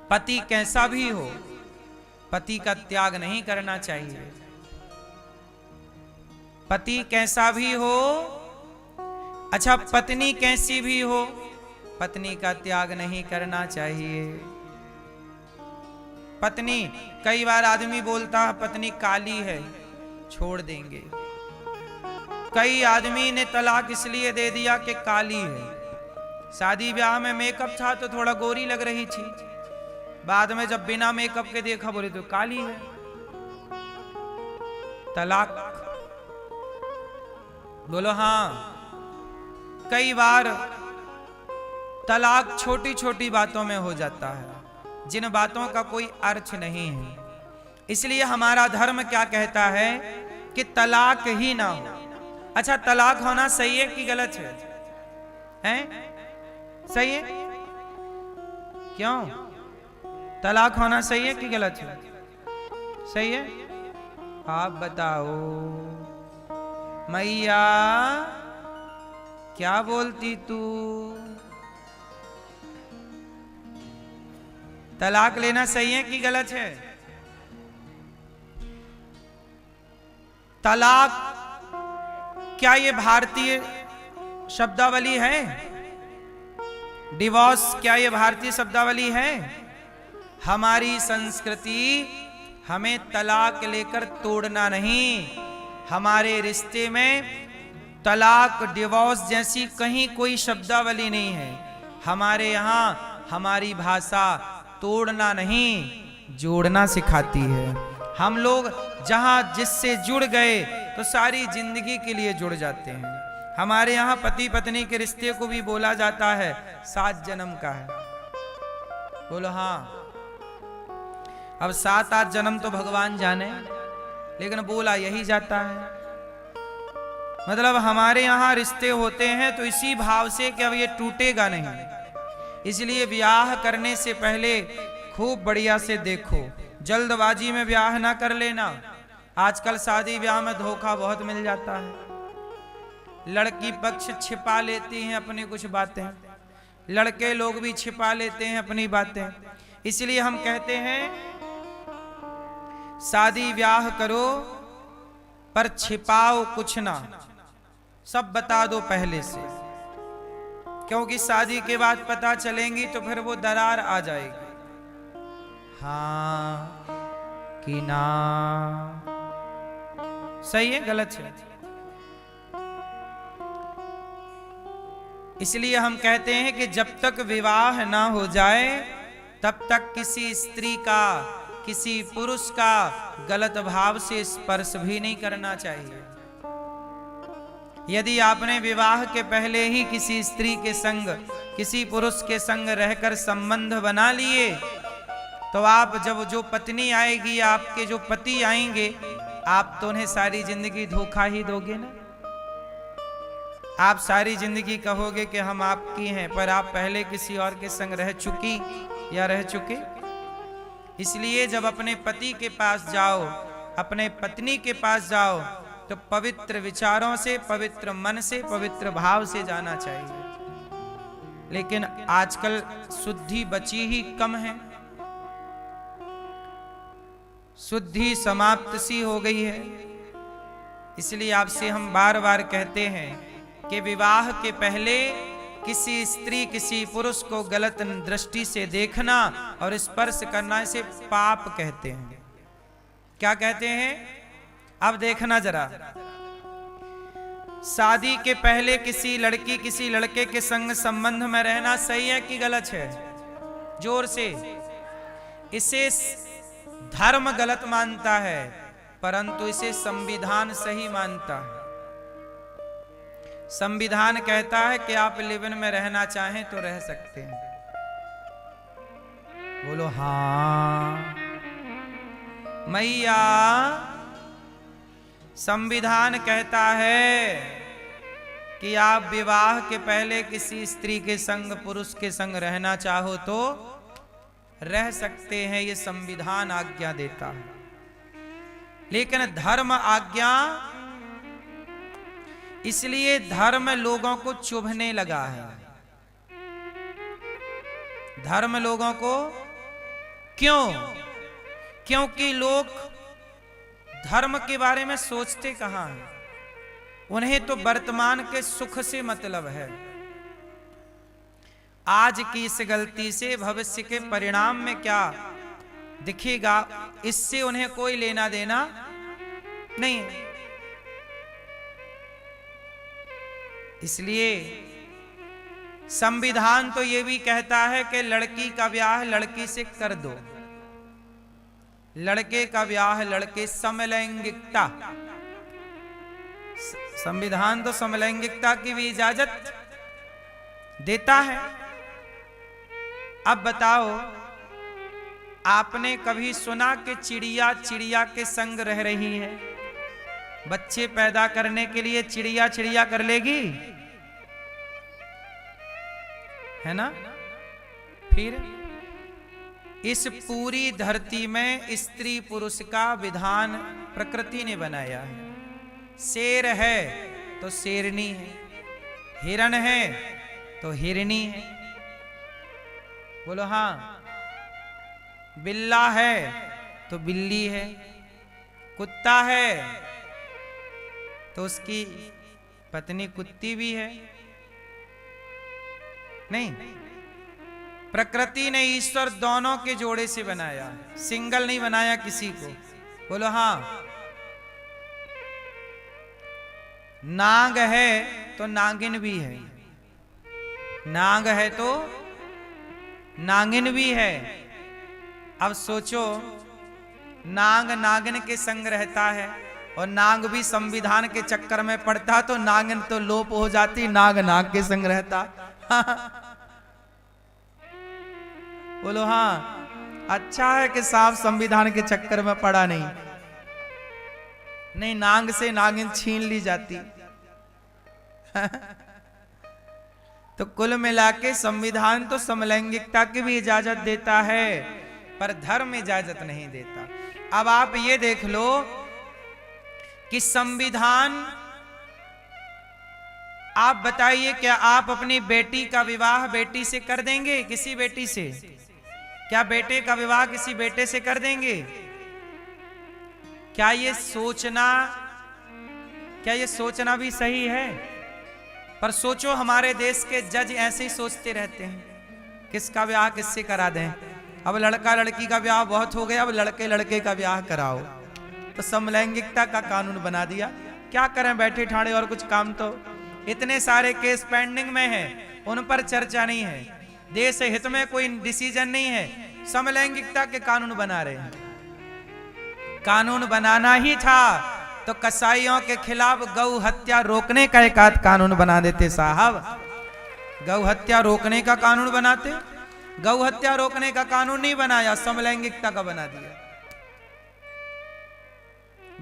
पति कैसा भी हो, पति का त्याग नहीं करना चाहिए। पति कैसा भी हो, अच्छा पत्नी कैसी भी हो, पत्नी का त्याग नहीं करना चाहिए। पत्नी, कई बार आदमी बोलता है पत्नी काली है, छोड़ देंगे। कई आदमी ने तलाक इसलिए दे दिया कि काली है। शादी ब्याह में मेकअप था तो थोड़ा गोरी लग रही थी, बाद में जब बिना मेकअप के देखा बोले तो काली है, तलाक। बोलो हाँ। कई बार तलाक छोटी छोटी बातों में हो जाता है, जिन बातों का कोई अर्थ नहीं है। इसलिए हमारा धर्म क्या कहता है कि तलाक ही ना हो। अच्छा, तलाक होना सही है कि गलत है? हैं? सही है? क्यों? तलाक होना सही है कि गलत है? सही है? आप बताओ मैया, क्या बोलती तू? तलाक लेना सही है कि गलत है? तलाक क्या ये भारतीय शब्दावली है? डिवोर्स क्या ये भारतीय शब्दावली है? हमारी संस्कृति हमें तलाक लेकर तोड़ना नहीं। हमारे रिश्ते में तलाक, डिवोर्स जैसी कहीं कोई शब्दावली नहीं है। हमारे यहाँ हमारी भाषा तोड़ना नहीं, जोड़ना सिखाती है। हम लोग जहां जिससे जुड़ गए तो सारी जिंदगी के लिए जुड़ जाते हैं। हमारे यहाँ पति पत्नी के रिश्ते को भी बोला जाता है 7 जन्म का है। बोलो हाँ। अब 7-8 जन्म तो भगवान जाने, लेकिन बोला यही जाता है। मतलब हमारे यहाँ रिश्ते होते हैं तो इसी भाव से कि अब ये टूटेगा नहीं। इसलिए ब्याह करने से पहले खूब बढ़िया से देखो, जल्दबाजी में ब्याह ना कर लेना। आजकल शादी ब्याह में धोखा बहुत मिल जाता है। लड़की पक्ष छिपा लेती हैं अपनी कुछ बातें, लड़के लोग भी छिपा लेते हैं अपनी बातें। इसलिए हम कहते हैं शादी ब्याह करो पर छिपाओ कुछ ना, सब बता दो पहले से, क्योंकि शादी के बाद पता चलेंगी तो फिर वो दरार आ जाएगी। हाँ कि ना? सही है गलत है? इसलिए हम कहते हैं कि जब तक विवाह ना हो जाए तब तक किसी स्त्री का, किसी पुरुष का गलत भाव से स्पर्श भी नहीं करना चाहिए। यदि आपने विवाह के पहले ही किसी स्त्री के संग, किसी पुरुष के संग रहकर संबंध बना लिए तो आप जब जो पत्नी आएगी, आपके जो पति आएंगे, आप तो उन्हें सारी जिंदगी धोखा ही दोगे ना। आप सारी जिंदगी कहोगे कि हम आपकी हैं, पर आप पहले किसी और के संग रह चुकी या रह चुके। इसलिए जब अपने पति के पास जाओ, अपने पत्नी के पास जाओ तो पवित्र विचारों से, पवित्र मन से, पवित्र भाव से जाना चाहिए। लेकिन आजकल शुद्धि बची ही कम है, शुद्धि समाप्त सी हो गई है। इसलिए आपसे हम बार बार कहते हैं कि विवाह के पहले किसी स्त्री, किसी पुरुष को गलत दृष्टि से देखना और स्पर्श करना इसे पाप कहते हैं। क्या कहते हैं? अब देखना जरा, शादी के पहले किसी लड़की, किसी लड़के के संग संबंध में रहना सही है कि गलत है? जोर से। इसे धर्म गलत मानता है, परंतु इसे संविधान सही मानता है। संविधान कहता है कि आप लिव इन में रहना चाहें तो रह सकते हैं। बोलो हाँ मैया। संविधान कहता है कि आप विवाह के पहले किसी स्त्री के संग, पुरुष के संग रहना चाहो तो रह सकते हैं, ये संविधान आज्ञा देता है। लेकिन धर्म आज्ञा, इसलिए धर्म लोगों को चुभने लगा है। धर्म लोगों को क्यों? क्योंकि लोग धर्म के बारे में सोचते कहां हैं। उन्हें तो वर्तमान के सुख से मतलब है। आज की इस गलती से भविष्य के परिणाम में क्या दिखेगा, इससे उन्हें कोई लेना देना नहीं है। इसलिए संविधान तो ये भी कहता है कि लड़की का ब्याह लड़की से कर दो, लड़के का ब्याह लड़के, समलैंगिकता। संविधान तो समलैंगिकता की भी इजाजत देता है। अब बताओ, आपने कभी सुना कि चिड़िया चिड़िया के संग रह रही है? बच्चे पैदा करने के लिए चिड़िया चिड़िया कर लेगी, है ना? फिर इस पूरी धरती में स्त्री पुरुष का विधान प्रकृति ने बनाया है। शेर है तो शेरनी है, हिरण है तो हिरनी है। बोलो हां। बिल्ला है तो बिल्ली है, कुत्ता है तो उसकी पत्नी कुत्ती भी है। नहीं, प्रकृति ने ईश्वर दोनों के जोड़े से बनाया, सिंगल नहीं बनाया किसी को। बोलो हां। नाग है तो नागिन भी है, नाग है तो नागिन भी है। अब सोचो, नाग नागिन के संग रहता है और नाग भी संविधान के चक्कर में पड़ता तो नागिन तो लोप हो जाती, नाग नाग के संग रहता। बोलो हाँ। अच्छा है कि साफ संविधान के चक्कर में पड़ा नहीं, नहीं नाग से नागिन छीन ली जाती। तो कुल मिला के संविधान तो समलैंगिकता की भी इजाजत देता है, पर धर्म इजाजत नहीं देता। अब आप ये देख लो कि संविधान, आप बताइए क्या आप अपनी बेटी का विवाह बेटी से कर देंगे? किसी बेटी से? क्या बेटे का विवाह किसी बेटे से कर देंगे? क्या ये सोचना भी सही है? पर सोचो, हमारे देश के जज ऐसे ही सोचते रहते हैं, किसका ब्याह किससे करा दें। अब लड़का लड़की का ब्याह बहुत हो गया, अब लड़के लड़के का ब्याह कराओ, तो समलैंगिकता का कानून बना दिया। क्या करें बैठे ठाणे, और कुछ काम तो इतने सारे केस पेंडिंग में हैं, उन पर चर्चा नहीं है, देश हित में कोई डिसीजन नहीं है, समलैंगिकता के कानून बना रहे हैं। कानून बनाना ही था तो कसाईयों के खिलाफ गौ हत्या रोकने का एक आध कानून बना देते साहब। गौ हत्या रोकने का कानून बनाते, गौ हत्या रोकने का कानून नहीं बनाया, समलैंगिकता का बना दिया।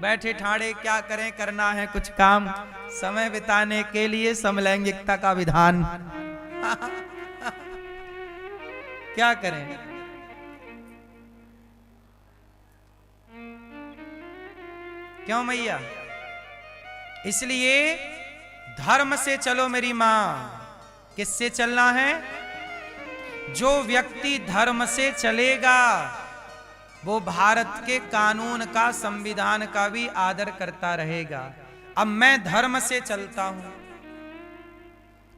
बैठे ठाड़े क्या करें, करना है कुछ काम, समय बिताने के लिए समलैंगिकता का विधान। क्या करें? क्यों मैया? इसलिए धर्म से चलो मेरी मां। किससे चलना है? जो व्यक्ति धर्म से चलेगा वो भारत के कानून का, संविधान का भी आदर करता रहेगा। अब मैं धर्म से चलता हूं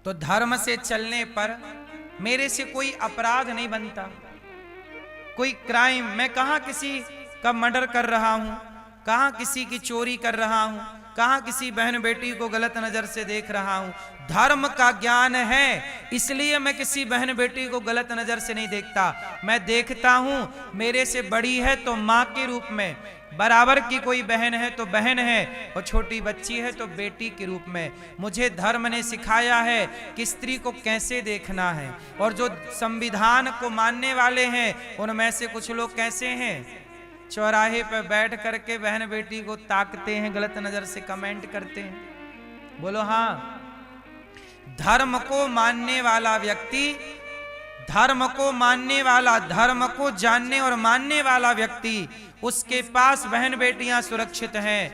तो धर्म से चलने पर मेरे से कोई अपराध नहीं बनता, कोई क्राइम। मैं कहां किसी का मर्डर कर रहा हूं, कहां किसी की चोरी कर रहा हूं, कहां किसी बहन बेटी को गलत नजर से देख रहा हूं। धर्म का ज्ञान है, इसलिए मैं किसी बहन बेटी को गलत नजर से नहीं देखता। मैं देखता हूं मेरे से बड़ी है तो मां के रूप में, बराबर की कोई बहन है तो बहन है, और छोटी बच्ची है तो बेटी के रूप में। मुझे धर्म ने सिखाया है कि स्त्री को कैसे देखना है। और जो संविधान को मानने वाले हैं उनमें से कुछ लोग कैसे हैं, चौराहे पर बैठ करके बहन बेटी को ताकते हैं, गलत नजर से कमेंट करते हैं। बोलो हाँ। धर्म को मानने वाला व्यक्ति, धर्म को मानने वाला, धर्म को जानने और मानने वाला व्यक्ति, उसके पास बहन बेटियां सुरक्षित हैं।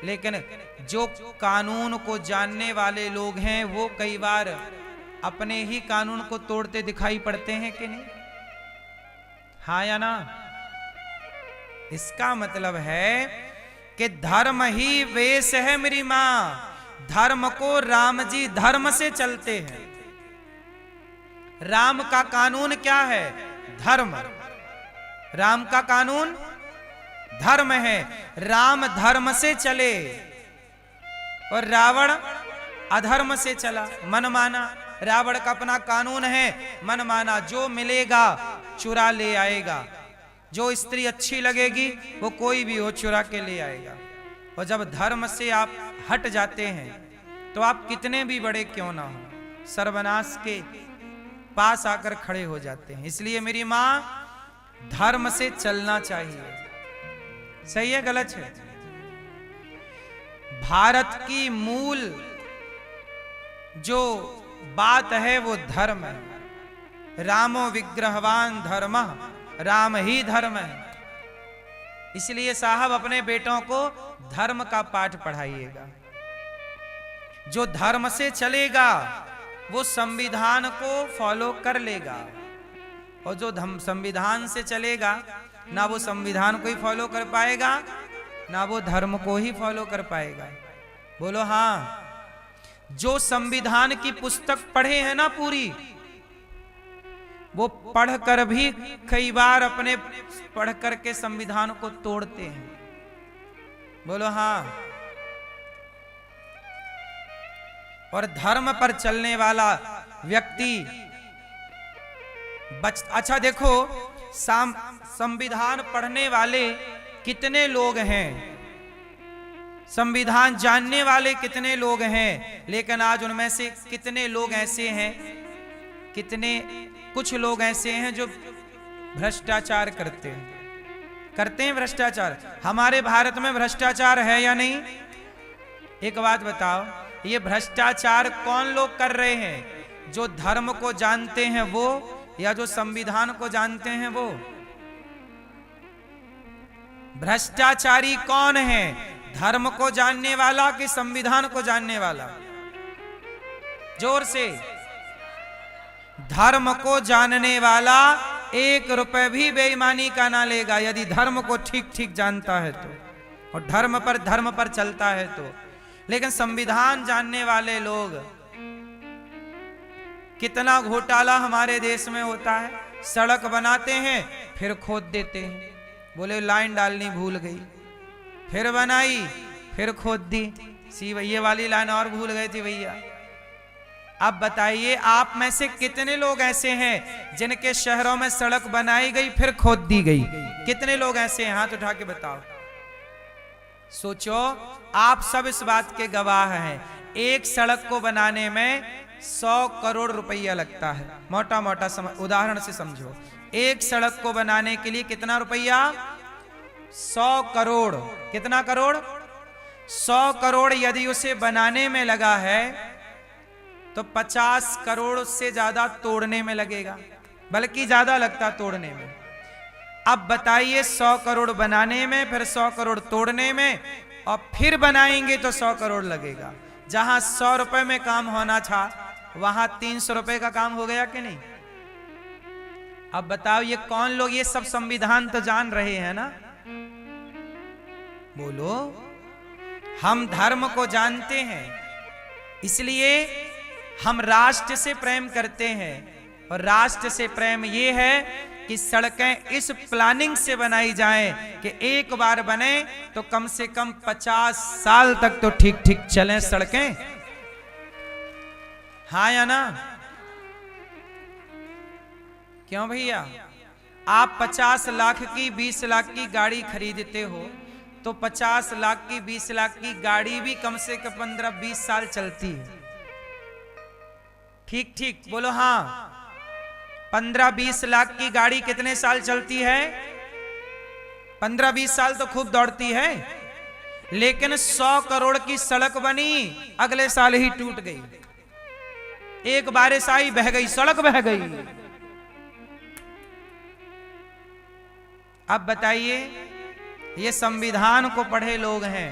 लेकिन जो कानून को जानने वाले लोग हैं वो कई बार अपने ही कानून को तोड़ते दिखाई पड़ते हैं कि नहीं? हाँ या ना? इसका मतलब है कि धर्म ही वेश है मेरी मां। धर्म को राम जी धर्म से चलते हैं। राम का कानून क्या है? धर्म। राम का कानून धर्म है। राम धर्म से चले और रावण अधर्म से चला, मन माना। रावण का अपना कानून है, मन माना, जो मिलेगा चुरा ले आएगा, जो स्त्री अच्छी लगेगी वो कोई भी हो चुरा के ले आएगा। और जब धर्म से आप हट जाते हैं तो आप कितने भी बड़े क्यों ना हो, सर्वनाश के पास आकर खड़े हो जाते हैं। इसलिए मेरी मां, धर्म से चलना चाहिए। सही है गलत है? भारत की मूल जो बात है वो धर्म है। रामो विग्रहवान धर्म, राम ही धर्म है। इसलिए साहब अपने बेटों को धर्म का पाठ पढ़ाइएगा। जो धर्म से चलेगा वो संविधान को फॉलो कर लेगा, और जो संविधान से चलेगा ना वो संविधान को ही फॉलो कर पाएगा ना वो धर्म को ही फॉलो कर पाएगा। बोलो हाँ। जो संविधान की पुस्तक पढ़े हैं ना पूरी, वो पढ़कर भी कई बार अपने पढ़ करके संविधान को तोड़ते हैं। बोलो हाँ। और धर्म पर चलने वाला व्यक्ति अच्छा देखो, संविधान पढ़ने वाले कितने लोग हैं, संविधान जानने वाले कितने लोग हैं, लेकिन आज उनमें से कितने लोग ऐसे हैं, कुछ लोग ऐसे हैं जो भ्रष्टाचार करते हैं भ्रष्टाचार। हमारे भारत में भ्रष्टाचार है या नहीं? एक बात बताओ, ये भ्रष्टाचार कौन लोग कर रहे हैं? जो धर्म को जानते हैं वो, या जो संविधान को जानते हैं वो? भ्रष्टाचारी कौन है? धर्म को जानने वाला कि संविधान को जानने वाला? जोर से। धर्म को जानने वाला 1 रुपए भी बेईमानी का ना लेगा यदि धर्म को ठीक ठीक जानता है तो, और धर्म पर चलता है तो। लेकिन संविधान जानने वाले लोग, कितना घोटाला हमारे देश में होता है। सड़क बनाते हैं फिर खोद देते हैं, बोले लाइन डालनी भूल गई, फिर बनाई फिर खोद दी, सी भैया वाली लाइन और भूल गए थे भैया। अब बताइए आप में से कितने लोग ऐसे हैं जिनके शहरों में सड़क बनाई गई फिर खोद दी गई? कितने लोग ऐसे हैं? हाथ उठा के बताओ। सोचो, आप सब इस बात के गवाह हैं। एक सड़क को बनाने में 100 करोड़ रुपया लगता है। मोटा मोटा उदाहरण से समझो, एक सड़क को बनाने के लिए कितना रुपया? 100 करोड़। कितना करोड़? 100 करोड़ यदि उसे बनाने में लगा है तो 50 करोड़ से ज्यादा तोड़ने में लगेगा, बल्कि ज्यादा लगता तोड़ने में। अब बताइए 100 करोड़ बनाने में, फिर 100 करोड़ तोड़ने में, और फिर बनाएंगे तो 100 करोड़ लगेगा। जहां 100 रुपए में काम होना था वहां 300 रुपए का काम हो गया कि नहीं? अब बताओ ये कौन लोग, ये सब संविधान तो जान रहे हैं ना? बोलो। हम धर्म को जानते हैं, इसलिए हम राष्ट्र से प्रेम करते हैं। और राष्ट्र से प्रेम ये है कि सड़कें इस प्लानिंग से बनाई जाएं कि एक बार बने तो कम से कम 50 साल तक तो ठीक ठीक चलें सड़कें। हाँ या ना? क्यों भैया? आप 50 लाख की 20 लाख की गाड़ी खरीदते हो तो 50 लाख की 20 लाख की गाड़ी भी कम से कम 15-20 साल चलती है। ठीक ठीक बोलो हाँ। 15-20 लाख की गाड़ी कितने साल चलती है? 15-20 साल तो खूब दौड़ती है। लेकिन 100 करोड़ की सड़क बनी, अगले साल ही टूट गई। एक बारिश आई, बह गई, सड़क बह गई। अब बताइए, ये संविधान को पढ़े लोग हैं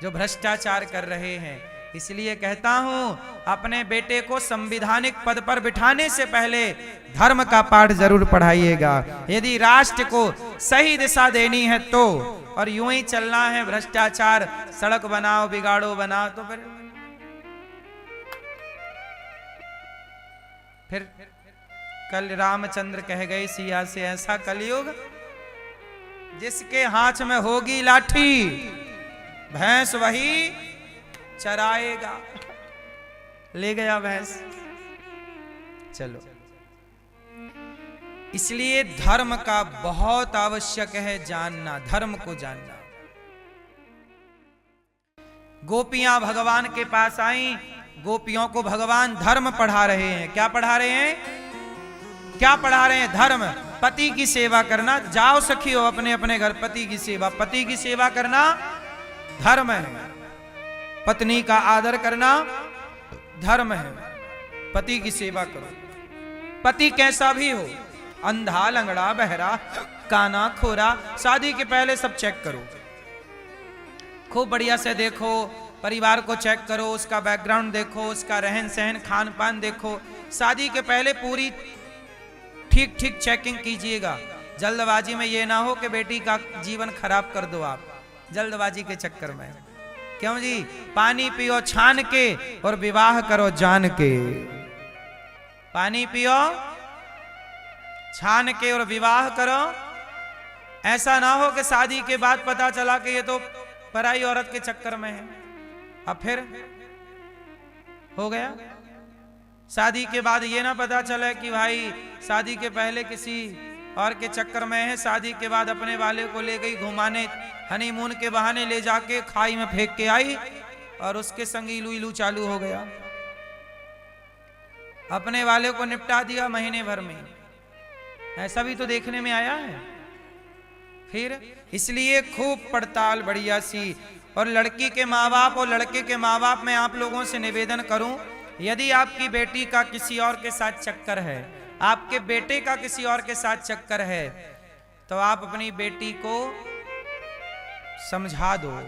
जो भ्रष्टाचार कर रहे हैं। इसलिए कहता हूं अपने बेटे को संविधानिक पद पर बिठाने से पहले धर्म का पाठ जरूर पढ़ाइएगा। यदि राष्ट्र को सही दिशा देनी है तो, और यूं ही चलना है भ्रष्टाचार, सड़क बनाओ बिगाड़ो बनाओ, तो फिर कल रामचंद्र कह गए सिया से, ऐसा कलयुग जिसके हाथ में होगी लाठी भैंस वही चराएगा। ले गया भैंस। चलो, इसलिए धर्म का बहुत आवश्यक है जानना, धर्म को जानना। गोपियां भगवान के पास आई, गोपियों को भगवान धर्म पढ़ा रहे हैं। क्या पढ़ा रहे हैं? क्या पढ़ा रहे हैं? धर्म। पति की सेवा करना। जाओ सखियो अपने अपने घर, पति की सेवा। पति की सेवा करना धर्म है। पत्नी का आदर करना धर्म है। पति की सेवा करो। पति कैसा भी हो, अंधा, लंगड़ा, बहरा, काना, खोरा, शादी के पहले सब चेक करो, खूब बढ़िया से देखो, परिवार को चेक करो, उसका बैकग्राउंड देखो, उसका रहन सहन, खान पान देखो। शादी के पहले पूरी ठीक ठीक चेकिंग कीजिएगा। जल्दबाजी में ये ना हो कि बेटी का जीवन खराब कर दो आप, जल्दबाजी के चक्कर में। क्यों जी? पानी पियो छान के और विवाह करो जान के। पानी पियो छान के और विवाह करो। ऐसा ना हो कि शादी के बाद पता चला कि ये तो पराई औरत के चक्कर में है। अब फिर हो गया। शादी के बाद ये ना पता चले कि भाई शादी के पहले किसी और के चक्कर में है, शादी के बाद अपने वाले को ले गई घुमाने, हनीमून के बहाने ले जाके खाई में फेंक के आई और उसके संग इलू इलू चालू हो गया। अपने वाले को निपटा दिया महीने भर में। ऐसा भी तो देखने में आया है। फिर इसलिए खूब पड़ताल बढ़िया सी। और लड़की के माँ बाप और लड़के के माँ बाप, मैं आप लोगों से निवेदन करूं, यदि आपकी बेटी का किसी और के साथ चक्कर है, आपके बेटे का किसी और के साथ चक्कर है, तो आप अपनी बेटी को समझा दो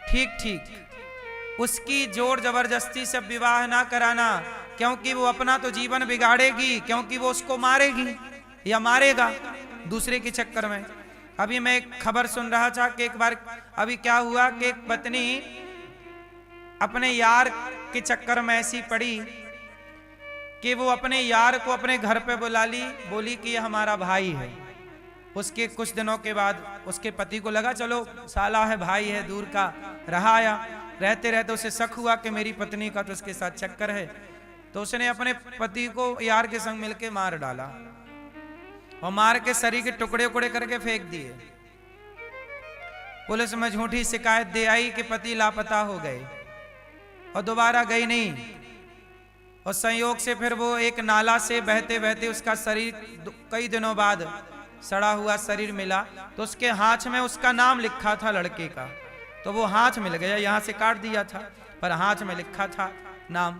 ठीक ठीक। उसकी जोर जबरदस्ती से विवाह ना कराना, क्योंकि वो अपना तो जीवन बिगाड़ेगी, क्योंकि वो उसको मारेगी या मारेगा दूसरे के चक्कर में। अभी मैं एक खबर सुन रहा था कि एक बार अभी क्या हुआ कि एक पत्नी अपने यार के चक्कर में ऐसी पड़ी कि वो अपने यार को अपने घर पे बुला ली, बोली कि ये हमारा भाई है। उसके कुछ दिनों के बाद उसके पति को लगा चलो साला है, भाई है, दूर का रहा आया। रहते रहते उसे शक हुआ कि मेरी पत्नी का तो उसके साथ चक्कर है, तो उसने अपने पति को यार के संग मिलके मार डाला और मार के शरीर के टुकड़े उकड़े करके फेंक दिए। पुलिस में झूठी शिकायत दे आई कि पति लापता हो गए और दोबारा गई नहीं। और संयोग से फिर वो एक नाला से बहते बहते उसका शरीर कई दिनों बाद सड़ा हुआ शरीर मिला, तो उसके हाथ में उसका नाम लिखा था लड़के का। तो वो हाथ मिल गया, यहाँ से काट दिया था पर हाथ में लिखा था नाम।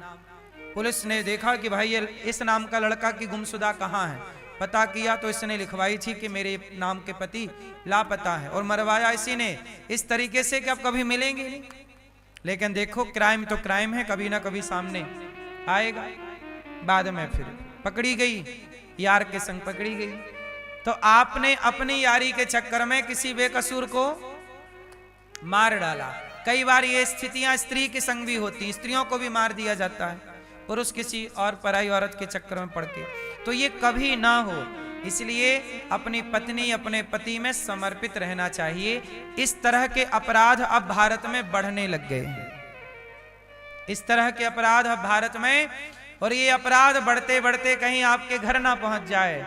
पुलिस ने देखा कि भाई ये इस नाम का लड़का की गुमशुदा कहाँ है, पता किया तो इसने लिखवाई थी कि मेरे नाम के पति लापता है, और मरवाया इसी ने इस तरीके से कि अब कभी मिलेंगे नहीं। लेकिन देखो क्राइम तो क्राइम है, कभी ना कभी सामने आएगा। बाद में फिर पकड़ी गई, यार के संग पकड़ी गई। तो आपने अपनी यारी के चक्कर में किसी बेकसूर को मार डाला। कई बार ये स्थितियां स्त्री के संग भी होती, स्त्रियों को भी मार दिया जाता है, पुरुष किसी और पराई औरत के चक्कर में पड़ के। तो ये कभी ना हो, इसलिए अपनी पत्नी अपने पति में समर्पित रहना चाहिए। इस तरह के अपराध अब भारत में बढ़ने लग गए हैं, इस तरह के अपराध अब भारत में। और ये अपराध बढ़ते बढ़ते कहीं आपके घर ना पहुंच जाए,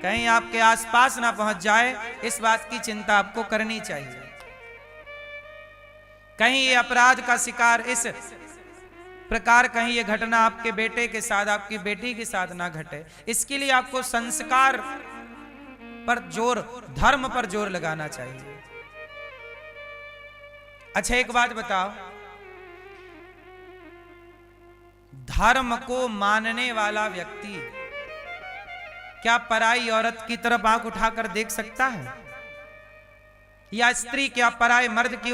कहीं आपके आसपास ना पहुंच जाए, इस बात की चिंता आपको करनी चाहिए। कहीं ये अपराध का शिकार इस प्रकार कहीं ये घटना आपके बेटे के साथ, आपकी बेटी के साथ ना घटे, इसके लिए आपको संस्कार पर जोर, धर्म पर जोर लगाना चाहिए। अच्छा एक बात बताओ, धर्म को मानने वाला व्यक्ति क्या पराई औरत की तरफ आंख उठाकर देख सकता है? या स्त्री क्या पराये मर्द की ओर